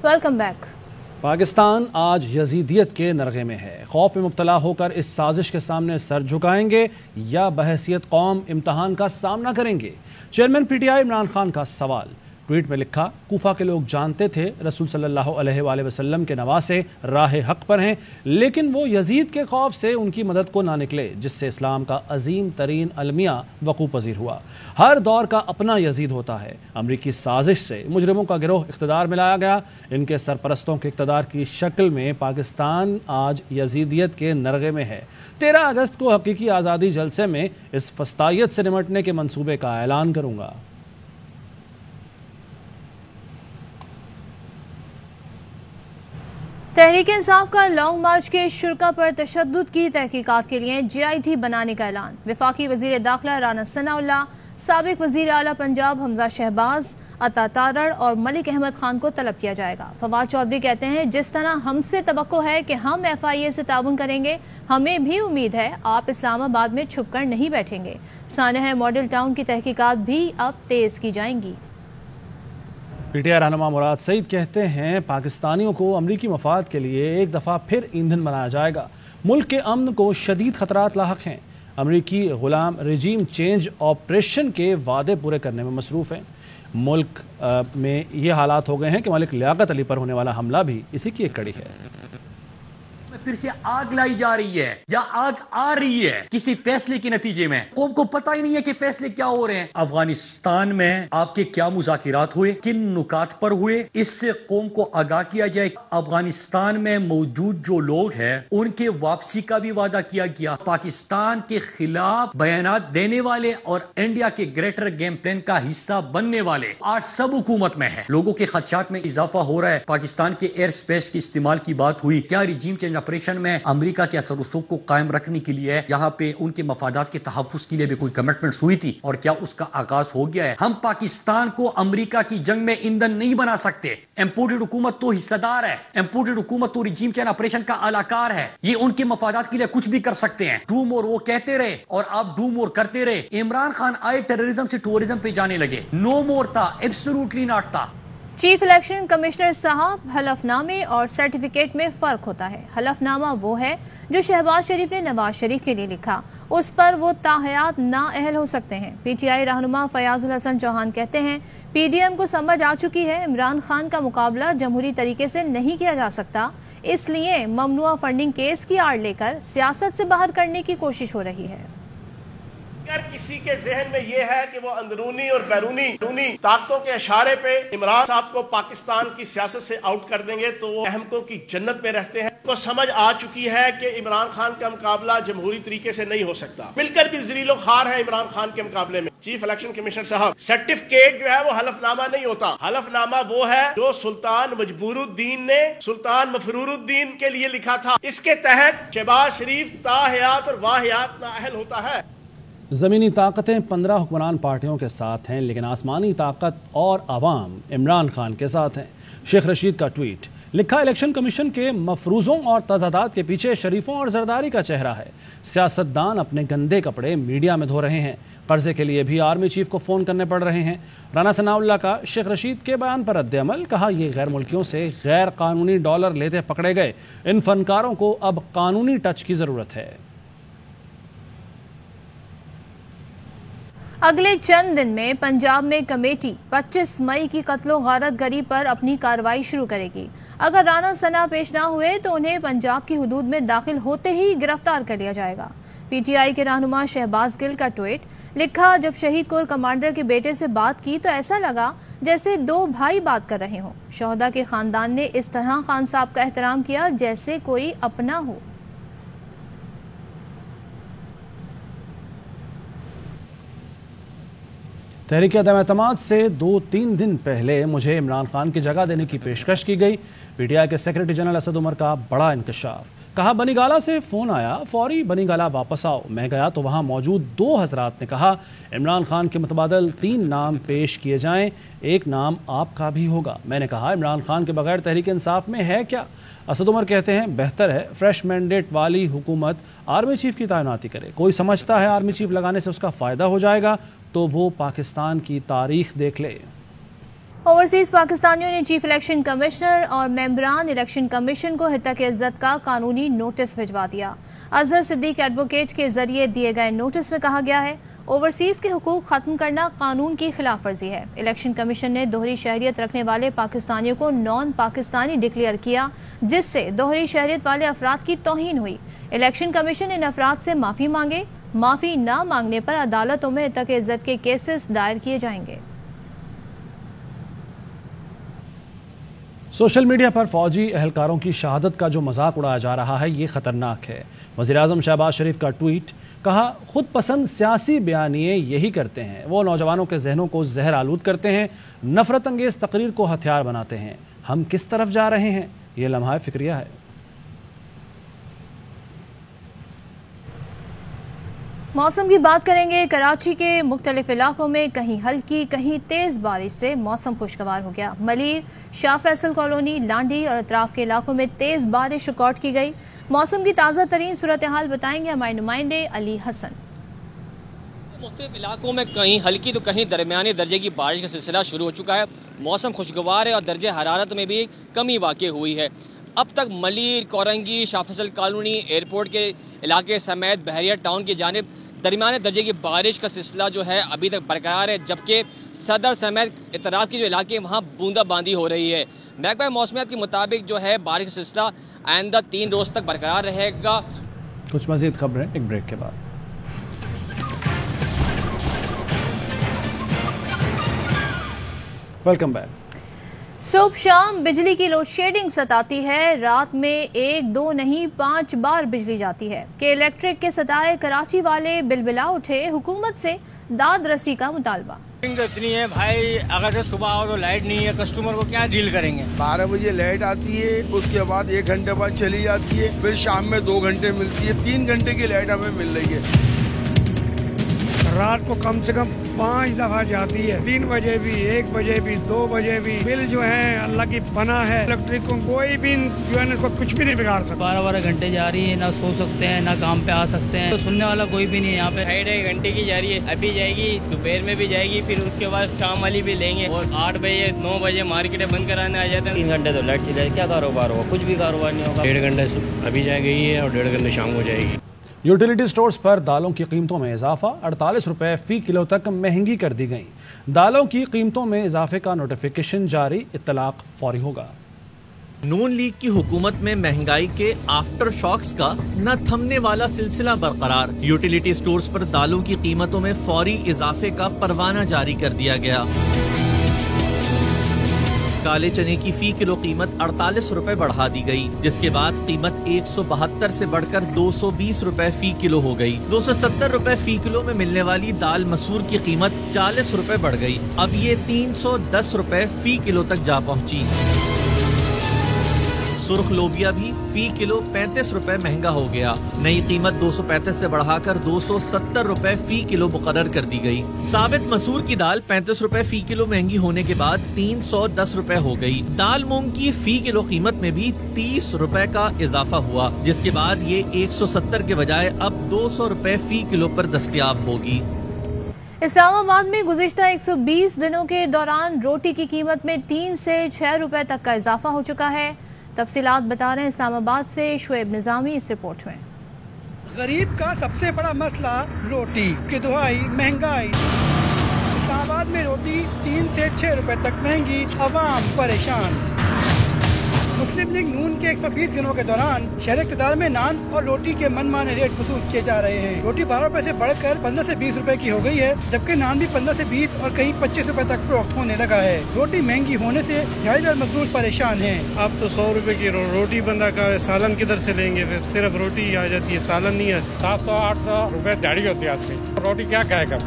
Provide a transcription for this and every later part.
Welcome back. Pakistan आज यजीदियत के नरगे में है। खौफ में मुब्तला होकर इस साजिश के सामने सर झुकाएंगे या बहैसियत कौम इम्तहान का सामना करेंगे? चेयरमैन पीटीआई इमरान खान का सवाल। ट्वीट में लिखा, कूफा के लोग जानते थे रसूल सल्लल्लाहु अलैहि वसल्लम के नवासे राह हक पर हैं, लेकिन वो यजीद के खौफ से उनकी मदद को ना निकले, जिससे इस्लाम का अजीम तरीन अलमिया वकू पजीर हुआ। हर दौर का अपना यजीद होता है। अमरीकी साजिश से मुजरिमों का गिरोह इख्तदार में लाया गया। इनके सरपरस्तों के इख्तदार की शक्ल में पाकिस्तान आज यजीदियत के नरगे में है। 13 अगस्त को हकीकी आज़ादी जलसे में इस फस्तायत से निमटने के मंसूबे का ऐलान करूंगा। तहरीक इंसाफ का लॉन्ग मार्च के शुरा पर तशद्दुद की तहकीकात के लिए GIT बनाने का ऐलान। वफाकी वजीर दाखिला राना सनाउल्लाह, साबिक वजीर आला पंजाब हमजा शहबाज, अता तारड़ और मलिक अहमद खान को तलब किया जाएगा। फवाद चौधरी कहते हैं, जिस तरह हमसे तवक्को है कि हम FIA से ताउन करेंगे, हमें भी उम्मीद है आप इस्लामाबाद में छुप कर नहीं बैठेंगे। सानह मॉडल टाउन की तहकीकात भी अब तेज की जाएंगी। पीटीआई रहनुमा मुराद सईद कहते हैं, पाकिस्तानियों को अमरीकी मफाद के लिए एक दफ़ा फिर ईंधन बनाया जाएगा। मुल्क के अमन को शदीद खतरात लाहक हैं। अमरीकी गुलाम रजीम चेंज ऑपरेशन के वादे पूरे करने में मसरूफ़ हैं। मुल्क में ये हालात हो गए हैं कि मलिक लियाकत अली पर होने वाला हमला भी इसी की एक कड़ी है। फिर से आग लाई जा रही है या आग आ रही है किसी फैसले के नतीजे में। कौम को पता ही नहीं है कि फैसले क्या हो रहे हैं। अफगानिस्तान में आपके क्या मुज़ाकिरात हुए, किन नुकात पर हुए, इससे कौम को आगाह किया जाए। अफगानिस्तान में मौजूद जो लोग हैं उनके वापसी का भी वादा किया गया। पाकिस्तान के खिलाफ बयानात देने वाले और इंडिया के ग्रेटर गेम प्लान का हिस्सा बनने वाले आज सब हुकूमत में है। लोगों के खदशात में इजाफा हो रहा है। पाकिस्तान के एयर स्पेस के इस्तेमाल की बात हुई। क्या रिजीम चेंज ऑपरेशन में अमेरिका के असर रसूख को कायम रखने के लिए यहाँ पे उनके मफादात के तहफ़्फ़ुज़ के लिए भी कोई कमिटमेंट्स हुई थी और क्या उसका आगाज हो गया है? हम पाकिस्तान को अमेरिका की जंग में ईंधन नहीं बना सकते। इंपोर्टेड हुकूमत तो हिस्सेदार है, इंपोर्टेड हुकूमत तो रिजीम चेंज ऑपरेशन का अलाकार है। ये उनके मफादात के लिए कुछ भी कर सकते हैं। डू मोर वो कहते रहे और आप डू मोर करते रहे। इमरान खान आए टेररिज्म से टूरिज्म पे जाने लगे। नो मोर था, एब्सोल्युटली नॉट था। चीफ इलेक्शन कमिश्नर साहब, हलफनामे और सर्टिफिकेट में फ़र्क होता है। हलफनामा वो है जो शहबाज शरीफ ने नवाज शरीफ के लिए लिखा, उस पर वो ताहयात नाअहल हो सकते हैं। PTI रहनुमा फयाजुल हसन चौहान कहते हैं, PDM को समझ आ चुकी है इमरान खान का मुकाबला जमहूरी तरीके से नहीं किया जा सकता, इसलिए ममनुआ फंडिंग केस की आड़ लेकर सियासत से बाहर करने की कोशिश हो रही है। अगर किसी के जहन में ये है कि वो अंदरूनी और बैरूनी ताकतों के इशारे पे इमरान साहब को पाकिस्तान की सियासत से आउट कर देंगे तो वो अहमकों की जन्नत में रहते हैं। को समझ आ चुकी है कि इमरान खान का मुकाबला जमहूरी तरीके से नहीं हो सकता। मिलकर भी ज़लीलो ख़ार है इमरान खान के मुकाबले में। चीफ इलेक्शन कमिश्नर साहब, सर्टिफिकेट जो है वो हलफनामा नहीं होता। हलफनामा वो है जो सुल्तान मजबूरुद्दीन ने सुल्तान मफरूरुद्दीन के लिए लिखा था। इसके तहत शहबाज शरीफ ताहयात और वाहियात नाअहल होता है। ज़मीनी ताकतें 15 हुक्मरान पार्टियों के साथ हैं, लेकिन आसमानी ताकत और आवाम इमरान खान के साथ हैं। शेख रशीद का ट्वीट लिखा, इलेक्शन कमीशन के मफरूज़ों और तजादात के पीछे शरीफों और जरदारी का चेहरा है। सियासतदान अपने गंदे कपड़े मीडिया में धो रहे हैं। कर्जे के लिए भी आर्मी चीफ को फ़ोन करने पड़ रहे हैं। राना सनाउल्लाह का शेख रशीद के बयान पर रद्द-ए-अमल, कहा, ये गैर मुल्कियों से गैर कानूनी डॉलर लेते पकड़े गए। इन फनकारों को अब कानूनी टच की ज़रूरत है। अगले चंद दिन में पंजाब में कमेटी 25 मई की कत्लो गारत गरी पर अपनी कार्रवाई शुरू करेगी। अगर राना सना पेश ना हुए तो उन्हें पंजाब की हुदूद में दाखिल होते ही गिरफ्तार कर लिया जाएगा। PTI के रहनुमा शहबाज गिल का ट्वीट लिखा, जब शहीद कोर कमांडर के बेटे से बात की तो ऐसा लगा जैसे दो भाई बात कर रहे हों। शोहदा के खानदान ने इस तरह खान साहब का एहतराम किया जैसे कोई अपना हो। तहरीक अदम एतमाद से 2-3 दिन पहले मुझे इमरान खान की जगह देने की पेशकश की गई। PTI के सेक्रेटरी जनरल असद उमर का बड़ा इंकशाफ। कहा, बनीगाला से फ़ोन आया, फौरी बनीगाला वापस आओ। मैं गया तो वहाँ मौजूद 2 हज़रात ने कहा, इमरान खान के मुतबादल 3 नाम पेश किए जाएं, एक नाम आपका भी होगा। मैंने कहा, इमरान खान के बगैर तहरीक इंसाफ में है क्या? असद उमर कहते हैं, बेहतर है फ्रेश मैंडेट वाली हुकूमत आर्मी चीफ की तैनाती करे। कोई समझता है आर्मी चीफ लगाने से उसका फ़ायदा हो जाएगा तो वो पाकिस्तान की तारीख देख ले। ओवरसीज पाकिस्तानियों ने चीफ इलेक्शन कमिश्नर और मेंबरान इलेक्शन कमीशन को हितक इज्जत का कानूनी नोटिस भिजवा दिया। अजहर सिद्दीक एडवोकेट के जरिए दिए गए नोटिस में कहा गया है, ओवरसीज के हुकूक खत्म करना कानून की खिलाफ वर्जी है। इलेक्शन कमीशन ने दोहरी शहरियत रखने वाले पाकिस्तानियों को नॉन पाकिस्तानी डिक्लेयर किया, जिससे दोहरी शहरियत वाले अफराद की तौहीन हुई। इलेक्शन कमीशन इन अफराद से माफी मांगे, माफी न मांगने पर अदालतों में हितक इज्जत के केसेस दायर किए जाएंगे। सोशल मीडिया पर फौजी एहलकारों की शहादत का जो मजाक उड़ाया जा रहा है, ये खतरनाक है। वज़ीर-ए-आज़म शहबाज शरीफ का ट्वीट, कहा खुद पसंद सियासी बयानिए यही करते हैं, वो नौजवानों के जहनों को जहर आलूद करते हैं, नफरत अंगेज तकरीर को हथियार बनाते हैं। हम किस तरफ जा रहे हैं, ये लम्हा फिक्रिया है। मौसम की बात करेंगे। कराची के मुख्तलिफ इलाकों में कहीं हल्की कहीं तेज बारिश से मौसम खुशगवार हो गया। मलीर, शाह फैसल कॉलोनी, लांडी और अतराफ के इलाकों में तेज बारिश रिकॉर्ड की गई। मौसम की ताज़ा तरीन सूरत हाल बताएंगे हमारे नुमाइंदे अली हसन। मुख्तलिफ इलाकों में कहीं हल्की तो कहीं दरमियाने दर्जे की बारिश का सिलसिला शुरू हो चुका है। मौसम खुशगवार है और दर्जे हरारत में भी कमी वाक़ई हुई है। अब तक मलीर, कोरंगी, शाह फैसल कॉलोनी, एयरपोर्ट के इलाके समेत बहरिया टाउन की जानिब दरमियाने दर्जे की बारिश का सिलसिला जो है अभी तक बरकरार है, जबकि सदर समेत इतराफ़ के जो इलाके हैं वहाँ बूंदाबांदी हो रही है। महकमा मौसमियात के मुताबिक जो है बारिश का सिलसिला आइंदा 3 रोज़ तक बरकरार रहेगा। कुछ मज़ीद खबरें एक ब्रेक के बाद। Welcome back. सुबह शाम बिजली की लोड शेडिंग सताती है। रात में 1, 2 नहीं 5 बार बिजली जाती है कि इलेक्ट्रिक के सताए कराची वाले बिलबिला उठे। हुकूमत से दाद रसी का मुतालबा। इतनी है भाई, अगर से सुबह आओ तो लाइट नहीं है, कस्टमर को क्या डील करेंगे। 12 बजे लाइट आती है, उसके बाद 1 घंटे बाद चली जाती है, फिर शाम में 2 घंटे मिलती है। 3 घंटे की लाइट हमें मिल रही है। रात को कम से कम 5 दफा जाती है, 3 बजे भी, 1 बजे भी, 2 बजे भी। बिल जो है अल्लाह की पना है। इलेक्ट्रिक को कोई भी जो है को कुछ भी नहीं बिगाड़ सकता। 12 घंटे जा रही है, ना सो सकते हैं ना काम पे आ सकते हैं, तो सुनने वाला कोई भी नहीं है यहाँ पे। 2.5 घंटे की जा रही है, अभी जाएगी, दोपहर में भी जाएगी, फिर उसके बाद शाम वाली भी लेंगे और 8 बजे 9 बजे मार्केटें बंद कराने आ जाते हैं। 3 घंटे तो लाइट की जाए, क्या कारोबार होगा? कुछ भी कारोबार नहीं होगा। 1.5 घंटे अभी जा गई है और 1.5 घंटे शाम को जाएगी। यूटिलिटी स्टोर्स पर दालों की कीमतों में इजाफा, 48 रुपये फ़ी किलो तक महंगी कर दी गई। दालों की कीमतों में इजाफे का नोटिफिकेशन जारी, इत्तलाक फौरी होगा। नून लीग की हुकूमत में महंगाई के आफ्टर शॉक्स का न थमने वाला सिलसिला बरकरार। यूटिलिटी स्टोर्स पर दालों की कीमतों में फौरी इजाफे का परवाना जारी कर दिया गया। काले चने की फी किलो कीमत 48 रुपए बढ़ा दी गई, जिसके बाद कीमत 172 से बढ़कर 220 रुपए फी किलो हो गई। 270 रुपए फी किलो में मिलने वाली दाल मसूर की कीमत 40 रुपए बढ़ गई। अब ये 310 रुपए फी किलो तक जा पहुंची। सुर्ख लोबिया भी फी किलो 35 रुपए महंगा हो गया। नई कीमत 235 से बढ़ाकर 270 रुपए फी किलो मुकर्रर कर दी गई। साबित मसूर की दाल 35 रुपए फी किलो महंगी होने के बाद 310 रुपए हो गई। दाल मूंग की फी किलो कीमत में भी 30 रुपए का इजाफा हुआ, जिसके बाद ये 170 के बजाय अब 200 रुपए फी किलो पर दस्तयाब होगी। इस्लामाबाद में गुज़िश्ता 120 दिनों के दौरान रोटी की कीमत में 3 से 6 रुपए तक का इजाफा हो चुका है। तफसीलात बता रहे हैं इस्लामाबाद से शुएब निज़ामी इस रिपोर्ट में। गरीब का सबसे बड़ा मसला रोटी की दुहाई, महंगाई। इस्लामाबाद में रोटी 3 से 6 रुपए तक महंगी, अवाम परेशान। मुस्लिम लीग नून के 120 दिनों के दौरान शहर इक़्तिदार में नान और रोटी के मनमाने रेट वसूल किए जा रहे हैं। रोटी 12 रुपए से बढ़कर 15 से 20 रुपए की हो गई है, जबकि नान भी 15 से 20 और कहीं 25 रुपए तक फरोख्त होने लगा है। रोटी महंगी होने से दिहाड़ीदार मजदूर परेशान हैं। अब तो 100 रुपए की रोटी बंदा का सालन किधर से लेंगे? फिर सिर्फ रोटी आ जाती है, सालन नहीं आती। 700-800 रुपए दिहाड़ी होती है आदमी, रोटी क्या कहेगा?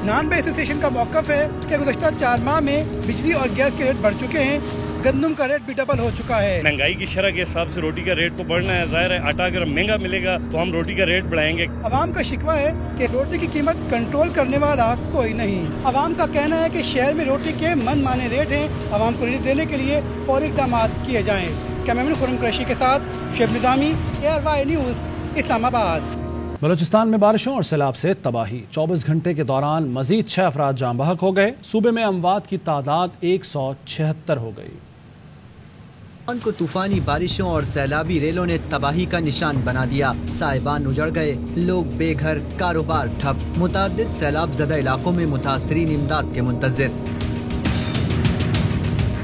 नान बे एसोसिएशन का मौक़िफ़ है कि गुज़श्ता 4 माह में बिजली और गैस के रेट बढ़ चुके हैं, गंदम का रेट भी डबल हो चुका है। महंगाई की शरह के हिसाब से रोटी का रेट तो बढ़ना है, जाहिर है। आटा अगर महंगा मिलेगा तो हम रोटी का रेट बढ़ाएंगे। अवाम का शिकवा है कि रोटी की कीमत कंट्रोल करने वाला कोई नहीं। अवाम का कहना है कि शहर में रोटी के मनमाने रेट हैं, अवाम को रिलीफ देने के लिए फौरी इक़दाम किए जाएं। कैमरामैन खुरम कुरैशी के साथ शुएब निज़ामी, ARY न्यूज़, इस्लामाबाद। बलूचिस्तान में बारिशों और सैलाब से तबाही। 24 घंटे के दौरान मजीद 6 अफराद जाँ बहक हो गए। सूबे में अमवात की तादाद 176 हो गई। को तूफानी बारिशों और सैलाबी रेलों ने तबाही का निशान बना दिया। साहिबान उजड़ गए, लोग बेघर, कारोबार ठप। मुतादिद सैलाब ज़दा इलाकों में मुतासरीन इमदाद के मुंतज़िर।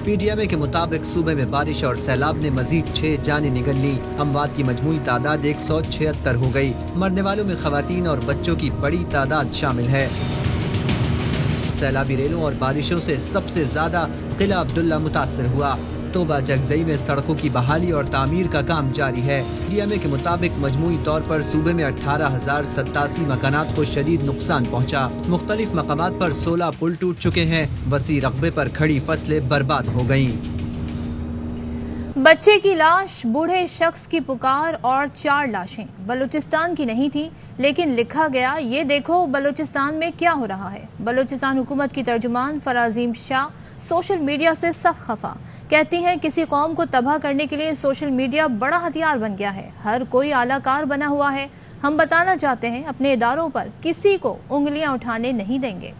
PTI के मुताबिक सूबे में बारिश और सैलाब ने मजीद 6 जानें निगल ली। अमवात की मजमूई तादाद 176 हो गई। मरने वालों में खवातीन और बच्चों की बड़ी तादाद शामिल है। सैलाबी रेलों और बारिशों से सबसे ज्यादा किला अब्दुल्ला मुतासर हुआ। तोबा जगजई में सड़कों की बहाली और तामीर का काम जारी है। DMA के मुताबिक मजमूई तौर पर सूबे में 18,087 मकानात को शदीद नुकसान पहुँचा। मुख्तलिफ मकामात पर 16 पुल टूट चुके हैं। वसी रकबे पर खड़ी फसलें बर्बाद हो गयीं। बच्चे की लाश, बूढ़े शख्स की पुकार और 4 लाशें बलूचिस्तान की नहीं थी, लेकिन लिखा गया ये देखो बलूचिस्तान में क्या हो रहा है। बलूचिस्तान हुकूमत की तर्जुमान फराजीम शाह सोशल मीडिया से सख्त खफा। कहती हैं किसी कौम को तबाह करने के लिए सोशल मीडिया बड़ा हथियार बन गया है। हर कोई आलाकार बना हुआ है। हम बताना चाहते हैं अपने इदारों पर किसी को उंगलियां उठाने नहीं देंगे।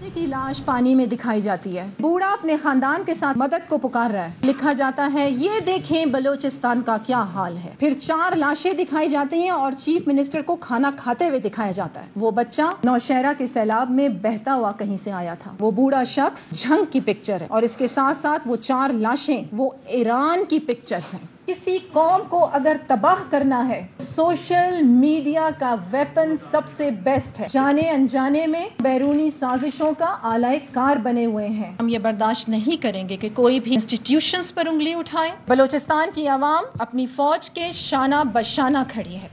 की लाश पानी में दिखाई जाती है। बूढ़ा अपने खानदान के साथ मदद को पुकार रहा है। लिखा जाता है ये देखें बलूचिस्तान का क्या हाल है। फिर 4 लाशें दिखाई जाती हैं और चीफ मिनिस्टर को खाना खाते हुए दिखाया जाता है। वो बच्चा नौशहरा के सैलाब में बहता हुआ कहीं से आया था। वो बूढ़ा शख्स झंग की पिक्चर है और इसके साथ साथ वो 4 लाशें वो ईरान की पिक्चर्स हैं। किसी कौम को अगर तबाह करना है, सोशल मीडिया का वेपन सबसे बेस्ट है। जाने अनजाने में बैरूनी साजिशों का आलाए कार बने हुए हैं। हम ये बर्दाश्त नहीं करेंगे कि कोई भी इंस्टीट्यूशंस पर उंगली उठाए। बलूचिस्तान की आवाम अपनी फौज के शाना बशाना खड़ी है।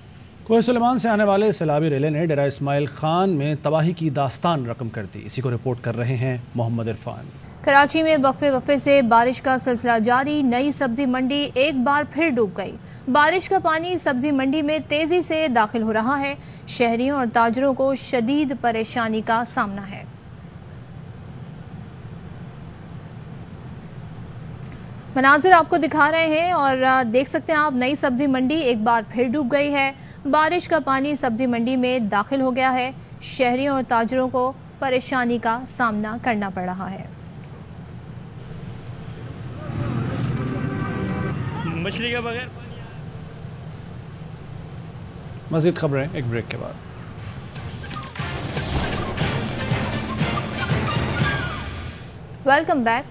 कोहे सुलेमान से आने वाले सैलाबी रेले ने डेरा इस्माइल खान में तबाही की दास्तान रकम कर दी। इसी को रिपोर्ट कर रहे हैं मोहम्मद इरफान। कराची में वक्फे से बारिश का सिलसिला जारी। नई सब्जी मंडी एक बार फिर डूब गई। बारिश का पानी सब्जी मंडी में तेजी से दाखिल हो रहा है। शहरियों और ताजरों को शदीद परेशानी का सामना है। मनाजिर आपको दिखा रहे हैं और देख सकते हैं आप, नई सब्जी मंडी एक बार फिर डूब गई है। बारिश का पानी सब्जी मंडी में दाखिल हो गया है। शहरियों और ताजरों को परेशानी का सामना करना पड़ रहा है। मछली के बगैर मज़ीद खबरें एक ब्रेक के बाद। Welcome back.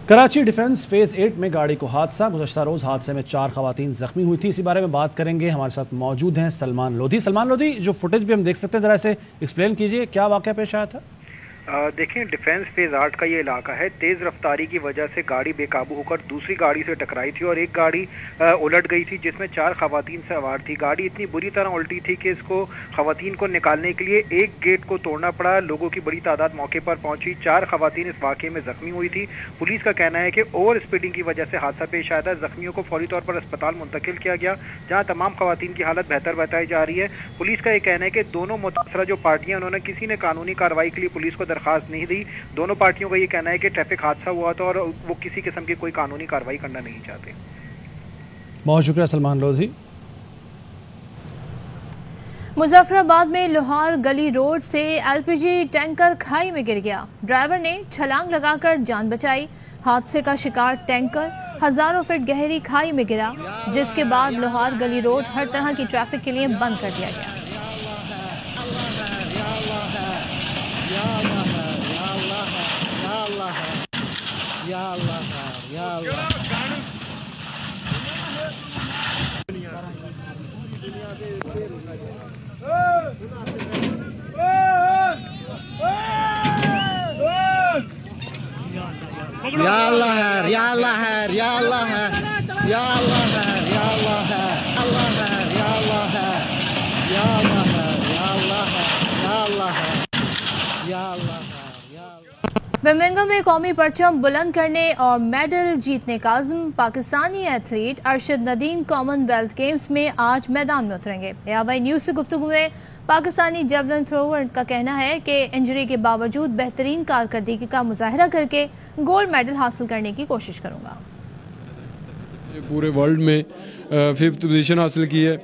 Karachi defence phase 8 में गाड़ी को हादसा। गुज़श्ता रोज़ हादसे में 4 खवातीन जख्मी हुई थी। इसी बारे में बात करेंगे। हमारे साथ मौजूद हैं सलमान लोधी। सलमान लोधी, जो फुटेज भी हम देख सकते हैं, ज़रा इसे एक्सप्लेन कीजिए, क्या वाक़या पेश आया था? देखें, डिफेंस फेज 8 का ये इलाका है। तेज़ रफ्तारी की वजह से गाड़ी बेकाबू होकर दूसरी गाड़ी से टकराई थी और एक गाड़ी उलट गई थी जिसमें 4 खवातीन सवार थी। गाड़ी इतनी बुरी तरह उल्टी थी कि इसको खवातीन को निकालने के लिए एक गेट को तोड़ना पड़ा। लोगों की बड़ी तादाद मौके पर पहुंची। 4 खवातीन इस वाक़े में जख्मी हुई थी। पुलिस का कहना है कि ओवर स्पीडिंग की वजह से हादसा पेश आया था। जख्मियों को फौरी तौर पर अस्पताल मुंतकिल किया गया, जहाँ तमाम खवातीन की हालत बेहतर बताई जा रही है। पुलिस का ये कहना है कि दोनों मुतासरा जो पार्टियां, उन्होंने किसी ने कानूनी कार्रवाई के लिए पुलिस को दरखास्त नहीं दी। दोनों पार्टियों का ये कहना है कि ट्रैफिक हादसा हुआ था और वो किसी किस्म की कोई कानूनी कार्रवाई करना नहीं चाहते। बहुत शुक्रिया सलमान लोधी। मुजफ्फराबाद में लोहार गली रोड से LPG टैंकर खाई में गिर गया। ड्राइवर ने छलांग लगाकर जान बचाई। हादसे का शिकार टैंकर हजारों फीट गहरी खाई में गिरा, जिसके बाद लोहार गली रोड हर तरह की ट्रैफिक के लिए बंद कर दिया गया। या अल्लाह है, या अल्लाह है, या अल्लाह है, या अल्लाह है, या अल्लाह है, अल्लाह है, या अल्लाह है, या अल्लाह है, या अल्लाह है, या अल्लाह है, या अल्लाह है। बर्मिंघम में कौमी परचम बुलंद करने और मेडल जीतने का अज़्म। Pakistani athlete Arshad Nadeem Commonwealth Games में आज मैदान में उतरेंगे। AWI न्यूज़ से गुफ्तगू में पाकिस्तानी जेवलिन थ्रोवर का कहना है कि इंजरी के बावजूद बेहतरीन कारकर्दगी का मुजाहरा करके गोल्ड मेडल हासिल करने की कोशिश करूँगा। पूरे वर्ल्ड में 5th पोजीशन हासिल की है।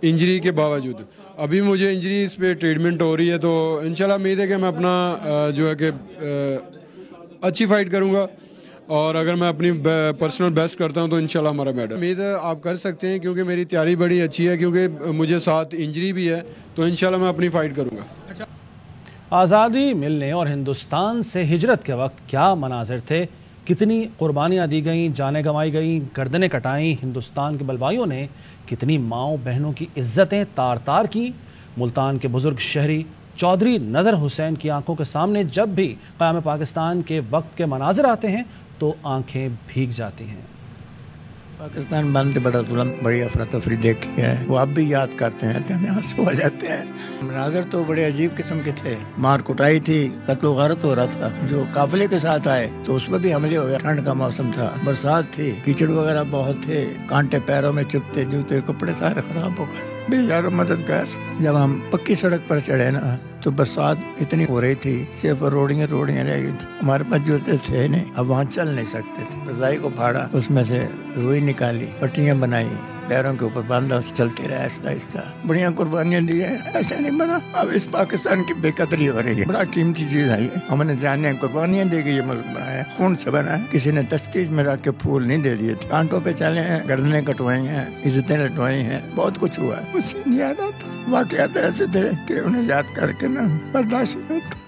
इंजरी के बावजूद। अभी मुझे इंजरी इस पे ट्रीटमेंट हो रही है, तो इंशाल्लाह उम्मीद है कि मैं अपना जो है कि अच्छी फाइट करूँगा, और अगर मैं अपनी पर्सनल बेस्ट करता हूं तो इंशाल्लाह हमारा मेडल। उम्मीद है आप कर सकते हैं, क्योंकि मेरी तैयारी बड़ी अच्छी है, क्योंकि मुझे साथ इंजरी भी है, तो इंशाल्लाह मैं अपनी फ़ाइट करूंगा। आज़ादी मिलने और हिंदुस्तान से हिजरत के वक्त क्या मनाजिर थे, कितनी कुर्बानियाँ दी गईं, जानें गंवाई गईं, गर्दनें कटाईं, हिंदुस्तान के बलवाइयों ने कितनी माओ बहनों की इज्जतें तार तार की। मुल्तान के बुजुर्ग शहरी चौधरी नज़र हुसैन की आंखों के सामने जब भी क़याम पाकिस्तान के वक्त के मनाजिर आते हैं तो आंखें भीग जाती हैं। पाकिस्तान बनते बड़ी अफरा तफरी देखी है, वो अब भी याद करते हैं तो हमें आंसू आ जाते हैं। मनाज़र तो बड़े अजीब किस्म के थे, मार कुटाई थी, कत्ल गारत हो रहा था। जो काफिले के साथ आए तो उसमें भी हमले हो गए। ठंड का मौसम था, बरसात थी, कीचड़ वगैरह बहुत थे, कांटे पैरों में चुभते, जूते कपड़े सारे खराब हो गए। बेचारों मददगार। जब हम पक्की सड़क पर चढ़े ना तो बरसात इतनी हो रही थी, सिर्फ रोड़ियाँ रह गई थी। हमारे पास जूते थे नहीं, अब वहाँ चल नहीं सकते थे। रजाई को फाड़ा, उसमें से रुई निकाली, पट्टियाँ बनाई, पैरों के ऊपर बांधा, चलते रहे आहिस्ता आहिस्ता। बढ़िया कुर्बानियाँ दी है, ऐसा नहीं बना। अब इस पाकिस्तान की बेकदरी हो रही है। बड़ा कीमती चीज आई है, हमने जाने कुर्बानियाँ दे के ये मुल्क बनाया, खून से बना है। किसी ने तश्तीज में रख के फूल नहीं दे दिए थे। कांटों पे चले हैं, गर्दनें कटवाई हैं, इज्जतें लटवाई हैं, बहुत कुछ हुआ है। मुझे नहीं याद आता, वाकयात ऐसे थे कि उन्हें याद करके ना बर्दाश्त नहीं होता।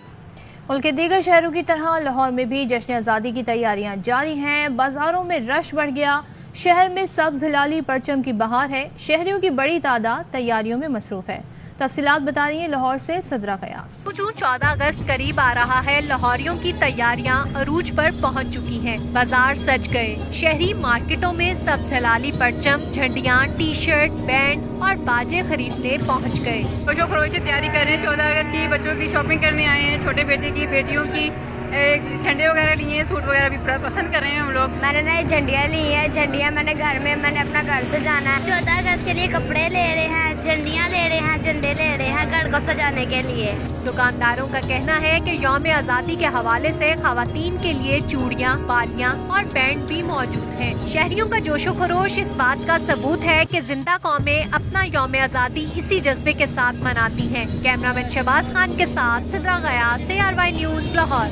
मुल्क के दीगर शहरों की तरह लाहौर में भी जश्न आज़ादी की तैयारियां जारी हैं। बाजारों में रश बढ़ गया, शहर में सब्ज हिलाली परचम की बहार है। शहरियों की बड़ी तादाद तैयारियों में मसरूफ है। तफसीलात बता रही है लाहौर से सदरा कयास। 14 अगस्त करीब आ रहा है, लाहौरियों की तैयारियां अरूज पर पहुंच चुकी हैं। बाजार सज गए, शहरी मार्केटों में सब्ज हिलाली परचम, झंडियां, टी शर्ट, बैंड और बाजे खरीदने पहुंच गए। बच्चों खरोश से तैयारी कर रहे हैं 14 अगस्त की, बच्चों की शॉपिंग करने आए हैं, छोटे बेटे की, बेटियों की झंडे वगैरह लिए हैं, सूट वगैरह भी पसंद कर रहे हैं हम लोग। मैंने ना झंडियाँ ली है, झंडियाँ मैंने घर में, मैंने अपना घर सजाना है। 14 अगस्त के लिए कपड़े ले रहे हैं, झंडियाँ ले रहे हैं, झंडे ले रहे हैं घर को सजाने के लिए। दुकानदारों का कहना है कि यौम आज़ादी के हवाले से खवातीन के लिए चूड़ियाँ, बालियाँ और बैंड भी मौजूद हैं। शहरियों का जोशो खरोश इस बात का सबूत है कि जिंदा कौमें अपना यौम आज़ादी इसी जज्बे के साथ मनाती हैं। कैमरामैन शहबाज खान के साथ सिद्रा गयास, ARY न्यूज़, लाहौर।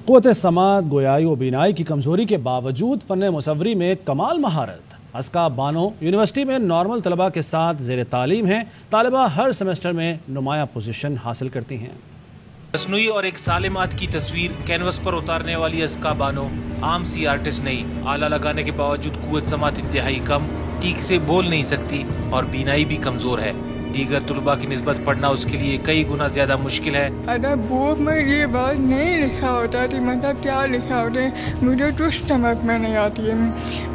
क़ुव्वत समात, गोयाई व बीनाई की कमज़ोरी के बावजूद फ़न मुसव्वरी में कमाल महारत। अस्का बानो यूनिवर्सिटी में नॉर्मल तलबा के साथ ज़ेर तालीम हैं। तालिबा हर सेमेस्टर में नुमाया पोजीशन हासिल करती हैं। मसनूई और एक सालिमात की तस्वीर कैनवस पर उतारने वाली अस्का बानो आम सी आर्टिस्ट नहीं। आला लगाने के बावजूद क़ुव्वत समात इंतहाई कम, ठीक से बोल नहीं सकती और बीनाई भी कमज़ोर है। दीगर तुलबा की निस्बत पढ़ना उसके लिए कई गुना ज्यादा मुश्किल है। अगर बुक में ये बात नहीं लिखा होता तो मतलब क्या लिखा होता है मुझे तो समझ में नहीं आती है।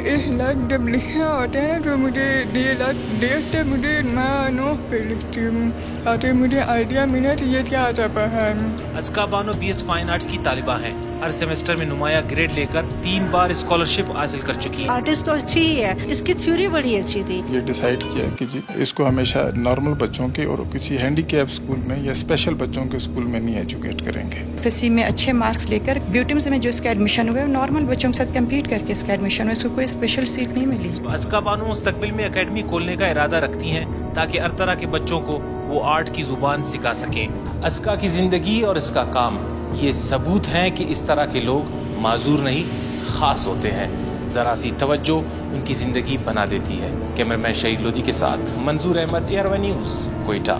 इस लफ्ज़ जब लिखा होता है तो मुझे ये लफ्ज़ देखते मुझे मैं नोट पे लिखती हूँ आते मुझे आइडिया मिला तो ये क्या आता है। Aska Bano BS fine arts की तालिबा है। हर सेमेस्टर में नुमाया ग्रेड लेकर 3 बार स्कॉलरशिप हासिल कर चुकी है। आर्टिस्ट तो अच्छी ही है, इसकी थ्योरी बड़ी अच्छी थी। ये डिसाइड किया कि जी इसको हमेशा नॉर्मल बच्चों के और किसी हैंडीकैप स्कूल में या स्पेशल बच्चों के स्कूल में नहीं एजुकेट करेंगे। FSC में अच्छे मार्क्स लेकर ब्यूटिम्स में जो इसका एडमिशन हुआ नॉर्मल बच्चों के साथ कम्पीट करके इसका एडमिशन हुआ, इसको कोई स्पेशल सीट नहीं मिली। अस्का बानो मुस्तकबिल में अकेडमी खोलने का इरादा रखती हैं ताकि हर तरह के बच्चों को वो आर्ट की जुबान सिखा सकें। अस्का की जिंदगी और इसका काम ये सबूत हैं कि इस तरह के लोग माजूर नहीं खास होते हैं। जरा सी तवज्जो उनकी जिंदगी बना देती है। कैमरामैन शहीद लोधी के साथ मंजूर अहमद, ARY न्यूज़, कोयटा।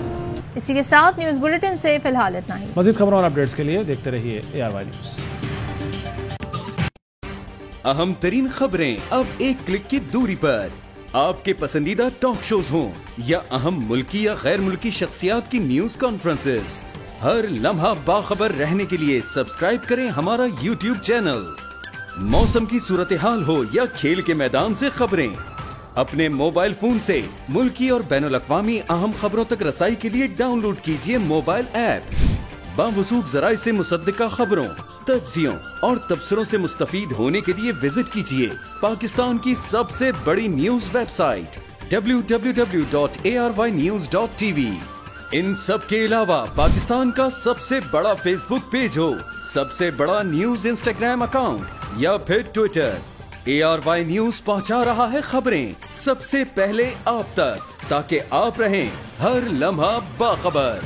इसी के साथ न्यूज़ बुलेटिन से फिलहाल इतना ही। मज़ीद खबरों और अपडेट्स के लिए देखते रहिए ARY न्यूज़। अहम तरीन खबरें अब एक क्लिक की दूरी पर। आपके पसंदीदा टॉक शोज हों या अहम मुल्की या गैर मुल्की शख्सियात की न्यूज कॉन्फ्रेंसेस, हर लम्हा बाखबर रहने के लिए सब्सक्राइब करें हमारा YouTube चैनल। मौसम की सूरत हाल हो या खेल के मैदान से खबरें, अपने मोबाइल फोन से मुल्की और बैनुल-अक़वामी अहम खबरों तक रसाई के लिए डाउनलोड कीजिए मोबाइल ऐप। बावसूख ज़राए से मुसद्दिका खबरों, तज्ज़ियों और तबसरों से मुस्तफीद होने के लिए विजिट कीजिए पाकिस्तान की सबसे बड़ी न्यूज वेबसाइट www.arynews.tv। इन सब के अलावा पाकिस्तान का सबसे बड़ा फेसबुक पेज हो, सबसे बड़ा न्यूज इंस्टाग्राम अकाउंट या फिर ट्विटर, ARY न्यूज पहुंचा रहा है खबरें सबसे पहले आप तक। ताकि आप रहें हर लम्हा बाखबर।